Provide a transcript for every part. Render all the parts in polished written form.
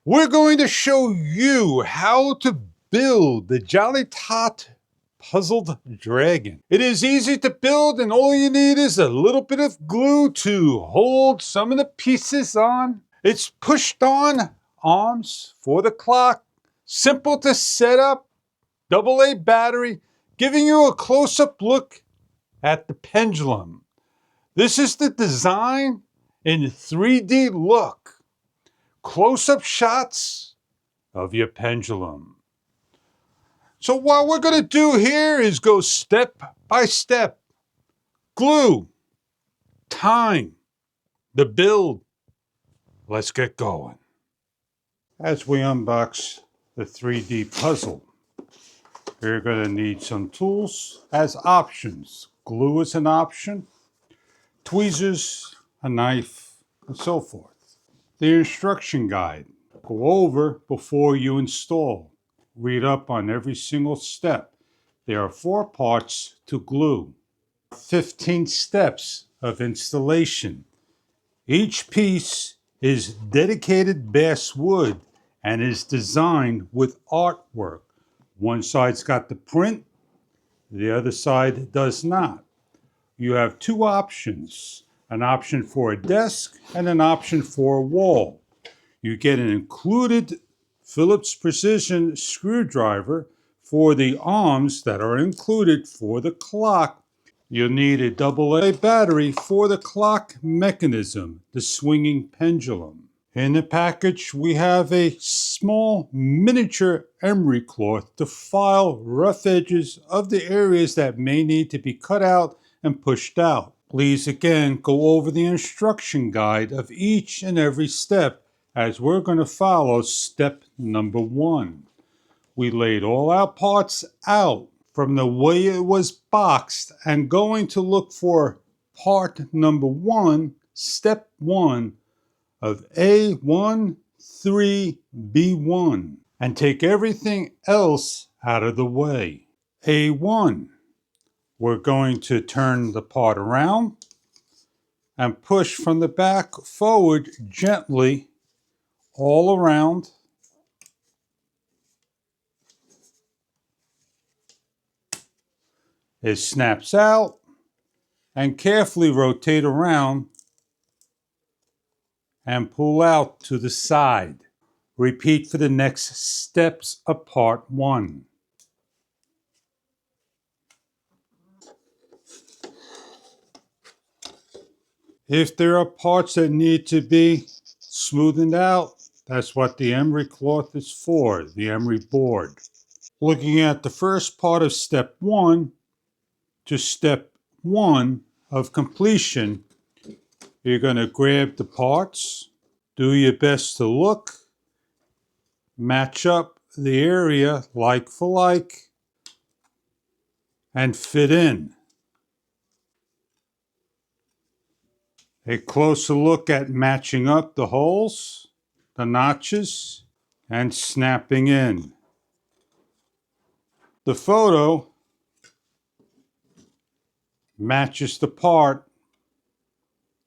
We're going to show you how to build the Jollitot puzzled dragon. It is easy to build and all you need is a little bit of glue to hold some of the pieces on. It's pushed on arms for the clock. Simple to set up. AA battery, giving you a close-up look at the pendulum. This is the design in 3D look. Close-up shots of your pendulum. So what we're going to do here is go step by step. Glue, time, the build. Let's get going. As we unbox the 3D puzzle, you're going to need some tools as options. Glue is an option, tweezers, a knife, and so forth. The instruction guide. Go over before you install. Read up on every single step. There are 4 parts to glue. 15 steps of installation. Each piece is dedicated basswood and is designed with artwork. One side's got the print, the other side does not. You have 2 options, an option for a desk and an option for a wall. You get an included Phillips precision screwdriver for the arms that are included for the clock. You'll need a AA battery for the clock mechanism, the swinging pendulum. In the package, we have a small miniature emery cloth to file rough edges of the areas that may need to be cut out and pushed out. Please again go over the instruction guide of each and every step as we're going to follow step number 1. We laid all our parts out from the way it was boxed and going to look for part number 1, step 1 of A13B1 and take everything else out of the way. A1, we're going to turn the part around and push from the back forward gently all around. It snaps out and carefully rotate around and pull out to the side. Repeat for the next steps of part 1. If there are parts that need to be smoothened out, that's what the emery cloth is for, the emery board. Looking at the first part of step 1 to step 1 of completion, you're going to grab the parts, do your best to look, match up the area like for like, and fit in. A closer look at matching up the holes, the notches, and snapping in. The photo matches the part.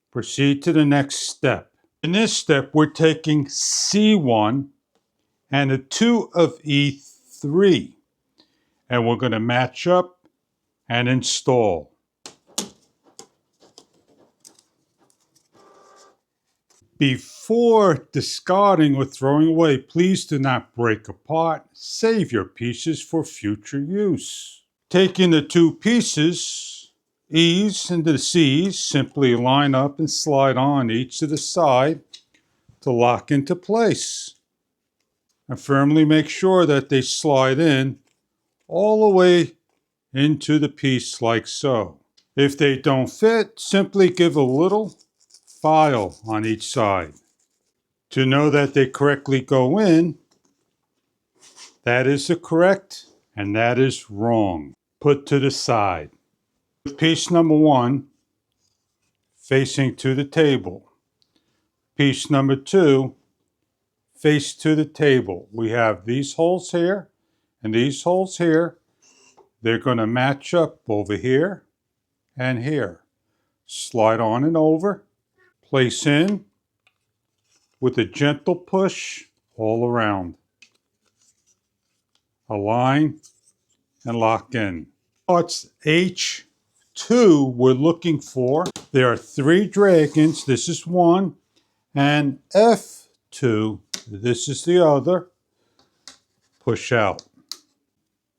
Proceed to the next step. In this step, we're taking C1 and a 2 of E3, and we're going to match up and install. Before discarding or throwing away, please do not break apart. Save your pieces for future use. Taking the 2 pieces, E's and the C's, simply line up and slide on each to the side to lock into place. And firmly make sure that they slide in all the way into the piece like so. If they don't fit, simply give a little file on each side. To know that they correctly go in, that is the correct and that is wrong. Put to the side. Piece number 1 facing to the table. Piece number 2 face to the table. We have these holes here and these holes here. They're going to match up over here and here. Slide on and over. Place in with a gentle push all around. Align and lock in. Parts H2 we're looking for. There are 3 dragons. This is one. And F2, this is the other. Push out.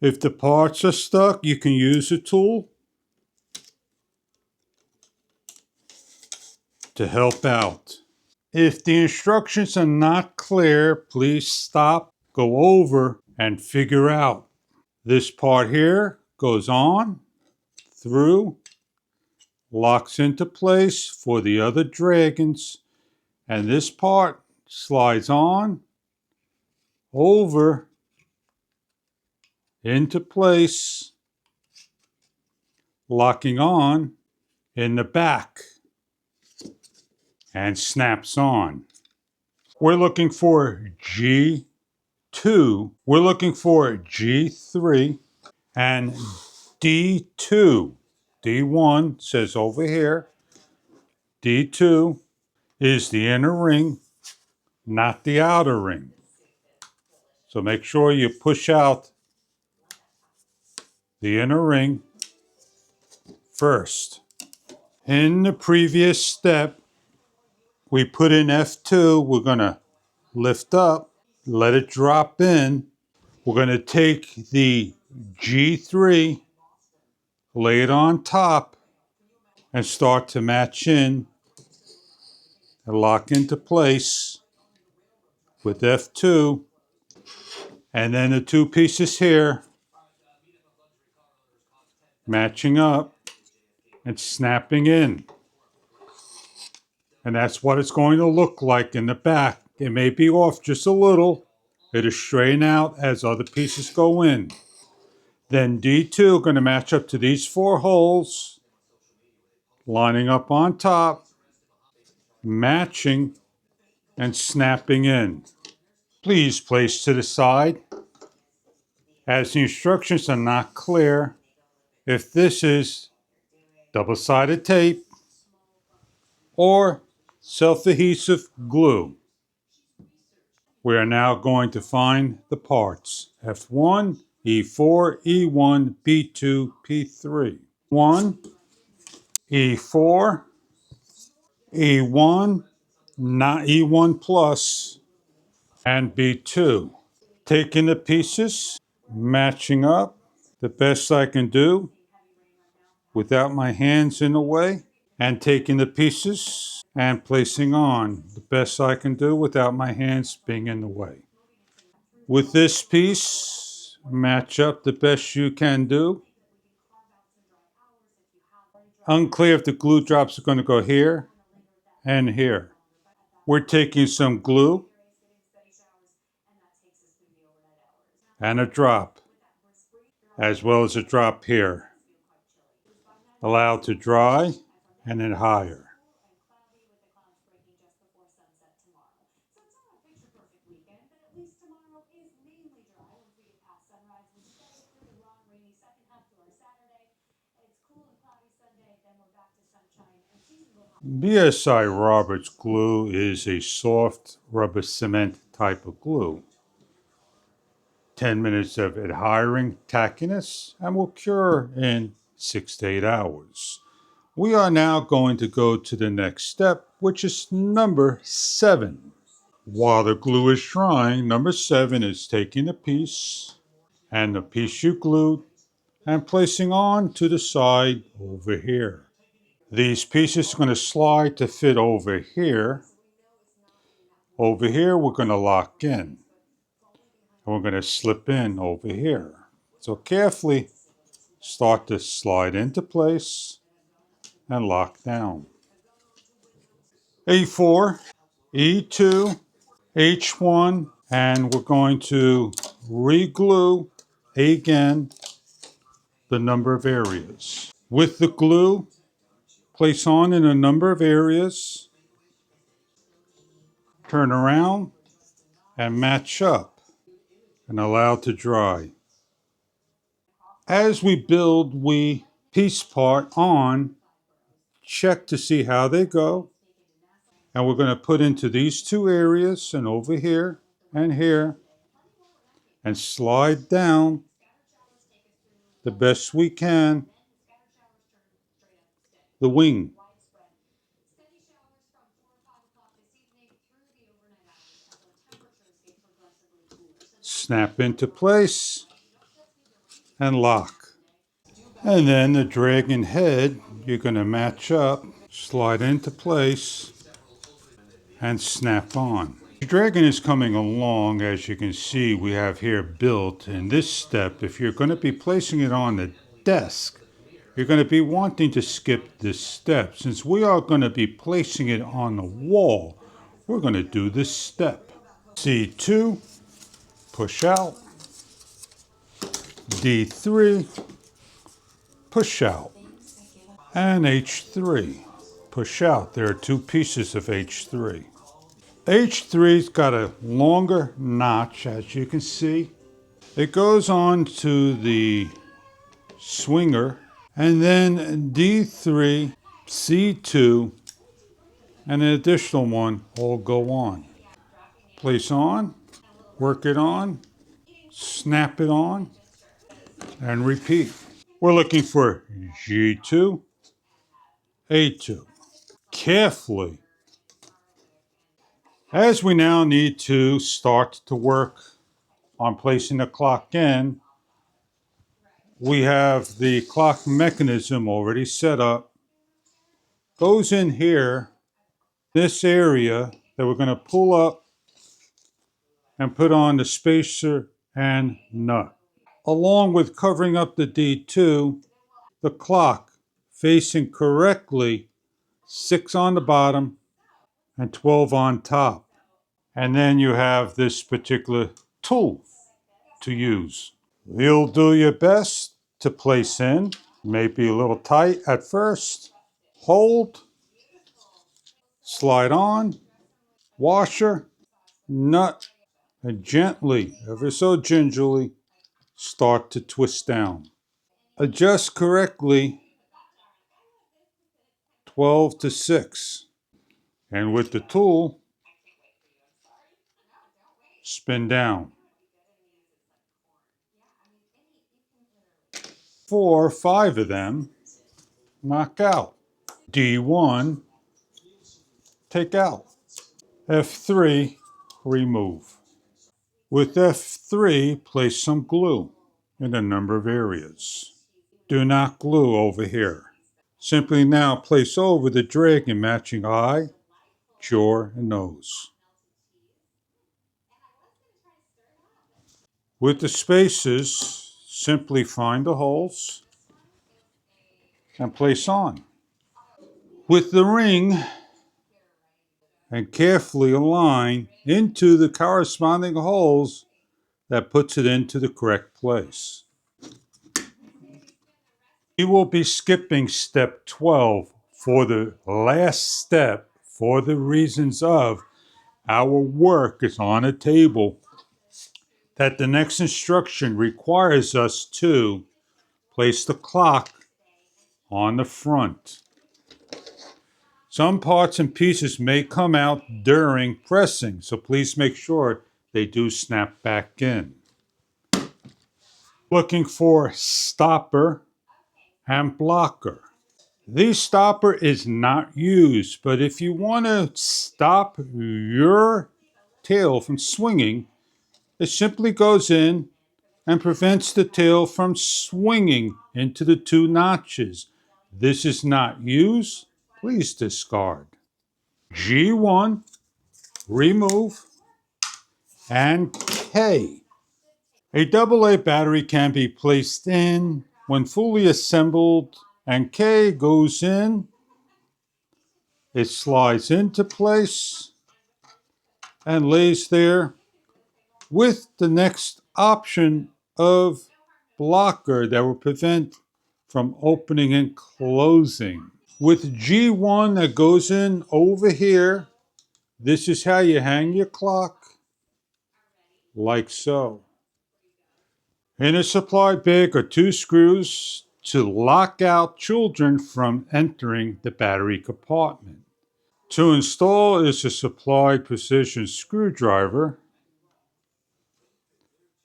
If the parts are stuck, you can use a tool to help out. If the instructions are not clear, please stop, go over, and figure out. This part here goes on, through, locks into place for the other dragons, and this part slides on, over, into place, locking on in the back, and snaps on. We're looking for G2, we're looking for G3, and D2. D1 says over here, D2 is the inner ring, not the outer ring. So make sure you push out the inner ring first. In the previous step, we put in F2. We're going to lift up, let it drop in. We're going to take the G3, lay it on top, and start to match in and lock into place with F2. And then the 2 pieces here, matching up and snapping in. And that's what it's going to look like in the back. It may be off just a little. It'll straighten out as other pieces go in. Then D2 going to match up to these 4 holes, lining up on top, matching, and snapping in. Please place to the side, as the instructions are not clear, if this is double-sided tape or self-adhesive glue. We are now going to find the parts. F1, E4, E1, B2, P3. 1, E4, E1, not E1 plus, and B2. Taking the pieces, matching up the best I can do without my hands in the way, and taking the pieces and placing on the best I can do without my hands being in the way. With this piece, match up the best you can do. Unclear if the glue drops are going to go here and here. We're taking some glue and a drop, as well as a drop here. Allow to dry and then higher. BSI Roberts glue is a soft rubber cement type of glue. 10 minutes of adhering tackiness and will cure in 6 to 8 hours. We are now going to go to the next step, which is number 7. While the glue is drying, number 7 is taking the piece and the piece you glued and placing on to the side over here. These pieces are going to slide to fit over here. Over here, we're going to lock in. And we're going to slip in over here. So carefully start to slide into place and lock down. A4, E2, H1, and we're going to re-glue again the number of areas. With the glue, place on in a number of areas, turn around and match up and allow to dry. As we build, we piece part on, check to see how they go. And we're going to put into these 2 areas and over here. and here and slide down the best we can the wing. Snap into place and lock. And then the dragon head, you're going to match up, slide into place, and snap on. The dragon is coming along, as you can see we have here built. In this step, if you're going to be placing it on the desk, you're going to be wanting to skip this step. Since we are going to be placing it on the wall, we're going to do this step. C2, push out. D3, push out. And H3, push out. There are two pieces of H3. H3's got a longer notch, as you can see. It goes on to the swinger, and then D3, C2, and an additional one all go on. Place on, work it on, snap it on, and repeat. We're looking for G2, A2. Carefully, as we now need to start to work on placing the clock in, we have the clock mechanism already set up. Goes in here, this area that we're going to pull up and put on the spacer and nut. Along with covering up the D2, the clock facing correctly, 6 on the bottom and 12 on top. And then you have this particular tool to use. You'll do your best to place in. Maybe a little tight at first. Hold, slide on, washer, nut, and gently, ever so gingerly, start to twist down. Adjust correctly, 12 to 6. And with the tool, spin down. 4 or 5 of them, knock out. D1, take out. F3, remove. With F3, place some glue in a number of areas. Do not glue over here. Simply now place over the dragon matching eye, jaw, and nose. With the spaces, simply find the holes and place on. With the ring, and carefully align into the corresponding holes that puts it into the correct place. We will be skipping step 12 for the last step for the reasons of our work is on a table that the next instruction requires us to place the clock on the front. Some parts and pieces may come out during pressing, so please make sure they do snap back in. Looking for stopper and blocker. The stopper is not used, but if you want to stop your tail from swinging, it simply goes in and prevents the tail from swinging into the 2 notches. This is not used. Please discard. G1, remove, and K. A AA battery can be placed in when fully assembled, and K goes in. It slides into place and lays there with the next option of blocker that will prevent from opening and closing. With G1 that goes in over here, this is how you hang your clock, like so. In a supply bag are 2 screws to lock out children from entering the battery compartment. To install is a supplied precision screwdriver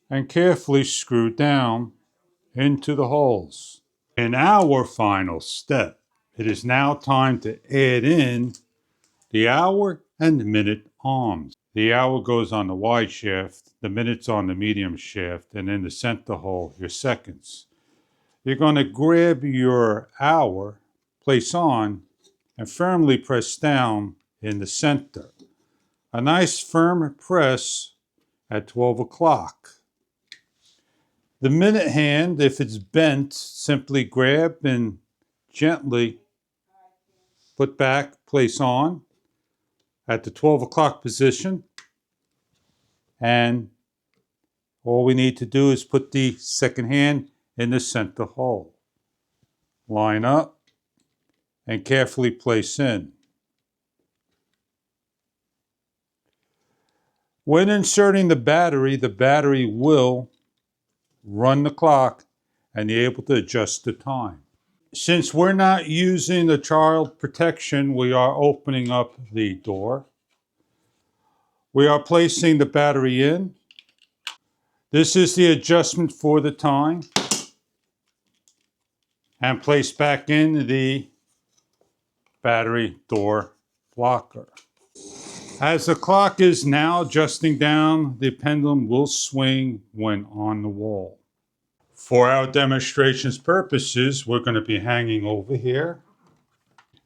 and carefully screw down into the holes. In our final step, it is now time to add in the hour and minute arms. The hour goes on the wide shaft, the minutes on the medium shaft, and in the center hole, your seconds. You're going to grab your hour, place on, and firmly press down in the center. A nice firm press at 12 o'clock. The minute hand, if it's bent, simply grab and gently put back, place on at the 12 o'clock position. And all we need to do is put the second hand in the center hole. Line up and carefully place in. When inserting the battery will run the clock and you're able to adjust the time. Since we're not using the child protection, we are opening up the door. We are placing the battery in. This is the adjustment for the time. And place back in the battery door blocker. As the clock is now adjusting down, the pendulum will swing when on the wall. For our demonstration's purposes, we're going to be hanging over here.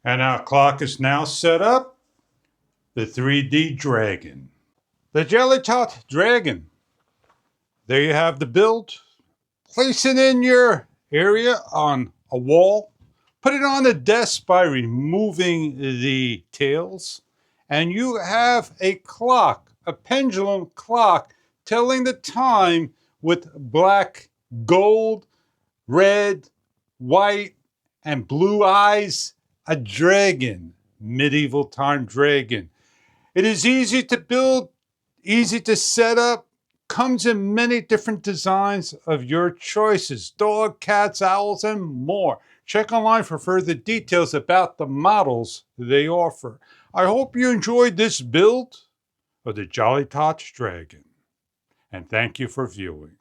And our clock is now set up. The 3D dragon. The Jollitot dragon. There you have the build. Place it in your area on a wall. Put it on the desk by removing the tails. And you have a clock, a pendulum clock, telling the time with black, gold, red, white, and blue eyes. A dragon, medieval time dragon. It is easy to build, easy to set up, comes in many different designs of your choices. Dog, cats, owls, and more. Check online for further details about the models they offer. I hope you enjoyed this build of the Jollitot Dragon. And thank you for viewing.